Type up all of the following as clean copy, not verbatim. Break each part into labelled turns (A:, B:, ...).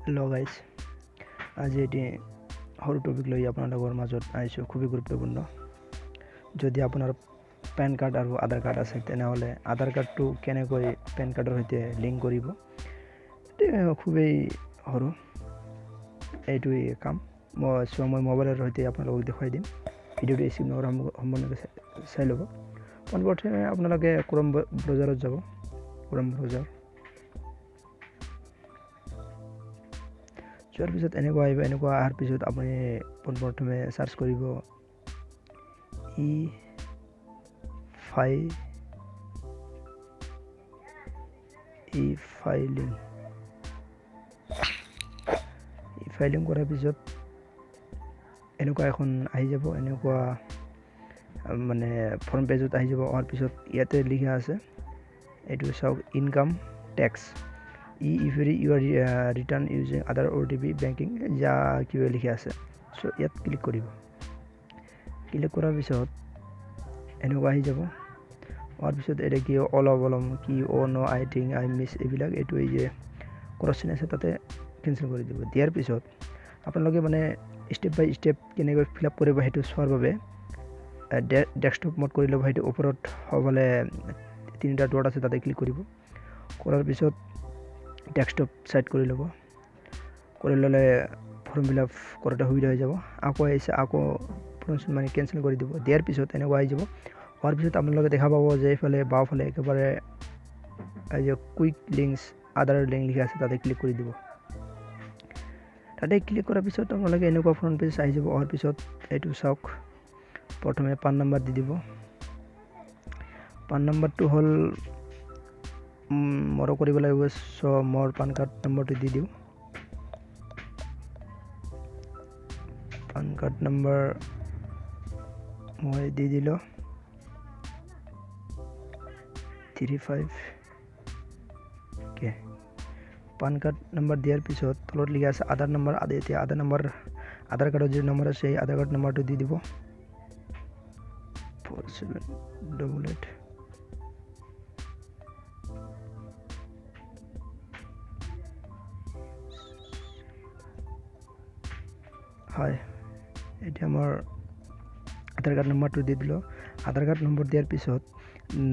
A: Hello' guys, আজি এটি সৰু টপিক লৈ আপোনালোকৰ মাজত আহিছোঁ। খুবেই গুৰুত্বপূৰ্ণ। যদি আপোনাৰ পেন কাৰ্ড আৰু আধাৰ কাৰ্ড আছে, তেনেহ'লে আধাৰ কাৰ্ডটো কেনেকৈ পেন কাৰ্ডৰ সৈতে লিংক কৰিব, খুবেই সৰু এইটোৱেই কাম। মই মোবাইলৰ সৈতে আপোনালোকক দেখুৱাই দিম। ভিডিঅ'টো স্কিপ নকৰা সম্পূৰ্ণকৈ চাই ল'ব। পোনপ্ৰথমে আপোনালোকে ক্ৰম ব্ৰাউজাৰত যাব। ক্ৰম ব্ৰাউজাৰ যোৱাৰ পিছত এনেকুৱা আহিব। এনেকুৱা অহাৰ পিছত আপুনি পোনপ্ৰথমে চাৰ্চ কৰিব ফাইলিং কৰাৰ পিছত এনেকুৱা এখন আহি যাব। এনেকুৱা মানে ফ্ৰণ্ট পেজত আহি যাব। অহাৰ পিছত ইয়াতে লিখা আছে, এইটো চাওক, income tax U R return using আদাৰ OTP বেংকিং, যা কিবা লিখা আছে। চ' ইয়াত ক্লিক কৰিব। ক্লিক কৰাৰ পিছত এনেকুৱা আহি যাব। হোৱাৰ পিছত এতিয়া কি অলম কি ন আই থিংক আই মিছ, এইবিলাক এইটো এই যে ক্ৰছ আছে তাতে কেঞ্চেল কৰি দিব। দিয়াৰ পিছত আপোনালোকে মানে ষ্টেপ বাই ষ্টেপ কেনেকৈ ফিল আপ কৰিব সেইটো চোৱাৰ বাবে ডেস্কটপ মোড কৰি ল'ব। সেইটো ওপৰত হ'বলে তিনিটা ডট আছে, তাতে ক্লিক কৰিব। কৰাৰ পিছত ডেস্কটপ ছাইড কৰি ল'ব। কৰি ল'লে ফৰ্ম ফিল আপ কৰোঁতে সুবিধা হৈ যাব। আকৌ আহিছে, আকৌ মানে কেঞ্চেল কৰি দিব। দিয়াৰ পিছত এনেকুৱা আহি যাব। হোৱাৰ পিছত আপোনালোকে দেখা পাব যে এইফালে বাওঁফালে একেবাৰে এই যে কুইক লিংকছ আদাৰ লিংক লিখা আছে, তাতে ক্লিক কৰি দিব। তাতে ক্লিক কৰাৰ পিছত আপোনালোকে এনেকুৱা ফ্ৰণ্ট পেজ আহি যাব। অহাৰ পিছত এইটো চাওক, প্ৰথমে পান নম্বৰ দি দিব। পান নম্বৰটো হ'ল মোৰো কৰিব লাগিব। চ' মোৰ পান কাৰ্ড নম্বৰটো দি দিওঁ। পান কাৰ্ড নম্বৰ মই দি দিলোঁ 35 পান কাৰ্ড নম্বৰ দিয়াৰ পিছত তলত লিখা আছে আধাৰ নম্বৰ। এতিয়া আধাৰ কাৰ্ডৰ যি নম্বৰ আছে, সেই আধাৰ কাৰ্ড নম্বৰটো দি দিব 4788। হয়, এতিয়া মোৰ আধাৰ কাৰ্ড নম্বৰটো দি দিলোঁ। আধাৰ কাৰ্ড নম্বৰ দিয়াৰ পিছত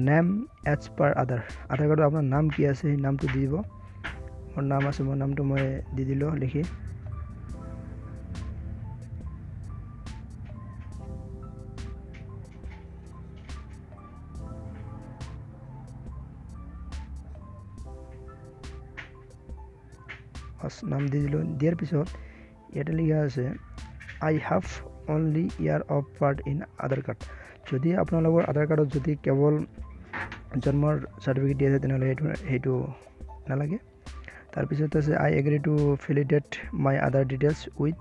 A: নেম এজ পাৰ আধাৰ কাৰ্ডত আপোনাৰ নাম কি আছে, সেই নামটো দি দিব। মোৰ নাম আছে, মোৰ নামটো মই দি দিলোঁ লিখি। নাম দি দিলোঁ। দিয়াৰ পিছত ইয়াতে লিখা আছে I have only year of birth in Aadhaar card. যদি আপোনালোকৰ আধাৰ কাৰ্ডত যদি কেৱল জন্মৰ চাৰ্টিফিকেট দিয়া আছে, তেনেহ'লে সেইটো নালাগে। তাৰপিছত আছে I agree to validate my Aadhaar details with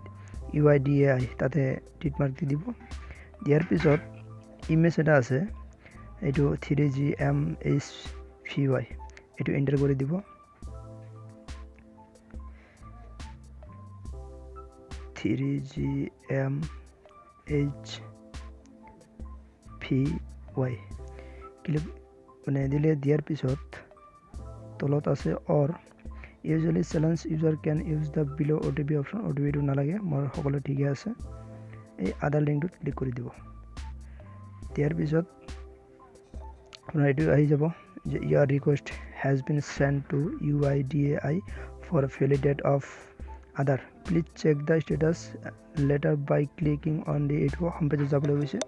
A: UIDAI, তাতে টিক মাৰ্ক দি দিব। দিয়াৰ পিছত ইমেজ এটা আছে, এইটো 3GMHVY, এইটো এণ্টাৰ কৰি দিব। 3GMHVY ক্লিক মানে দিলে। দিয়াৰ পিছত তলত আছে or usually challenge user can use the below' OTP option. OTPটো নালাগে, মোৰ সকলো ঠিকে আছে। এই আধাৰ লিংকটোত ক্লিক কৰি দিব। দিয়াৰ পিছত আপোনাৰ এইটো আহি যাব যে ইয়াৰ request has been sent to UIDAI for validate of Aadhaar, please check the status letter by clicking on the. এইটো হোম পেজত যাবলৈ গৈছে।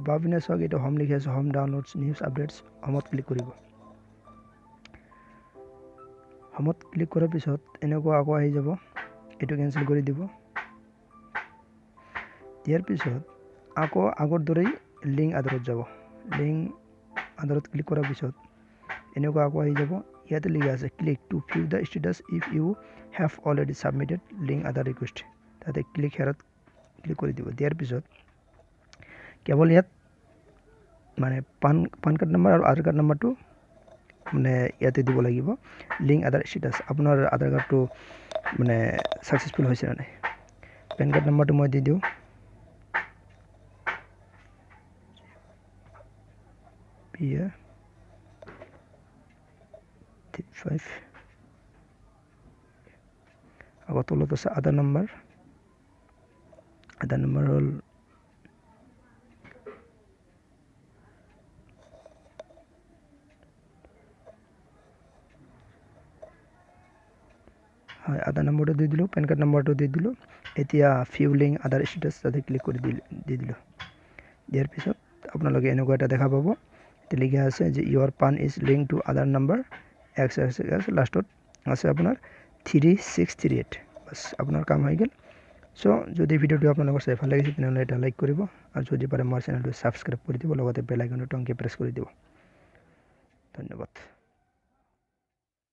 A: বাপিনে চাওক, এইটো হোম লিখি আছে, হোম ডাউনলোডছ নিউজ আপডেটছ। হোমত ক্লিক কৰিব। হোমত ক্লিক কৰাৰ পিছত এনেকুৱা আকৌ আহি যাব। এইটো কেঞ্চেল কৰি দিব। দিয়াৰ পিছত আকৌ আগৰ দৰেই লিংক আধাৰত যাব। লিংক আধাৰত ক্লিক কৰাৰ পিছত এনেকুৱা আকৌ আহি যাব। ইয়াতে লিখা আছে click to view the status if you have already submitted link Aadhaar request, তাতে ক্লিক হেয়াৰত ক্লিক কৰি দিব। দিয়াৰ পিছত কেৱল ইয়াত মানে পান কাৰ্ড নম্বৰ আৰু আধাৰ কাৰ্ড নম্বৰটো মানে ইয়াতে দিব লাগিব। লিংক আধাৰ ষ্টেটাছ, আপোনাৰ আধাৰ কাৰ্ডটো মানে ছাকচেছফুল হৈছে নে নাই। পেন কাৰ্ড নম্বৰটো মই দি দিওঁ PA35 আকৌ তলত আছে আধাৰ নম্বৰ হ'ল হয় আধাৰ নম্বৰটো দি দিলোঁ, পেন কাৰ্ড নম্বৰটো দি দিলোঁ। এতিয়া ফিউলিং আধাৰ ষ্টেটাছ তাতে ক্লিক কৰি দি দিলোঁ। দিয়াৰ পিছত আপোনালোকে এনেকুৱা এটা দেখা পাব, এতিয়া লিখা আছে যে your PAN is link to Aadhaar number X লাষ্টত আছে আপোনাৰ 3638। বাছ আপোনাৰ কাম হৈ গ'ল। চ' যদি ভিডিঅ'টো আপোনালোকৰ চাই ভাল লাগিছে তেনেহ'লে এটা লাইক কৰিব, আৰু যদি পাৰে মোৰ চেনেলটো ছাবস্ক্ৰাইব কৰি দিব, লগতে বেল আইকনটো টংকি প্ৰেছ কৰি দিব। ধন্যবাদ।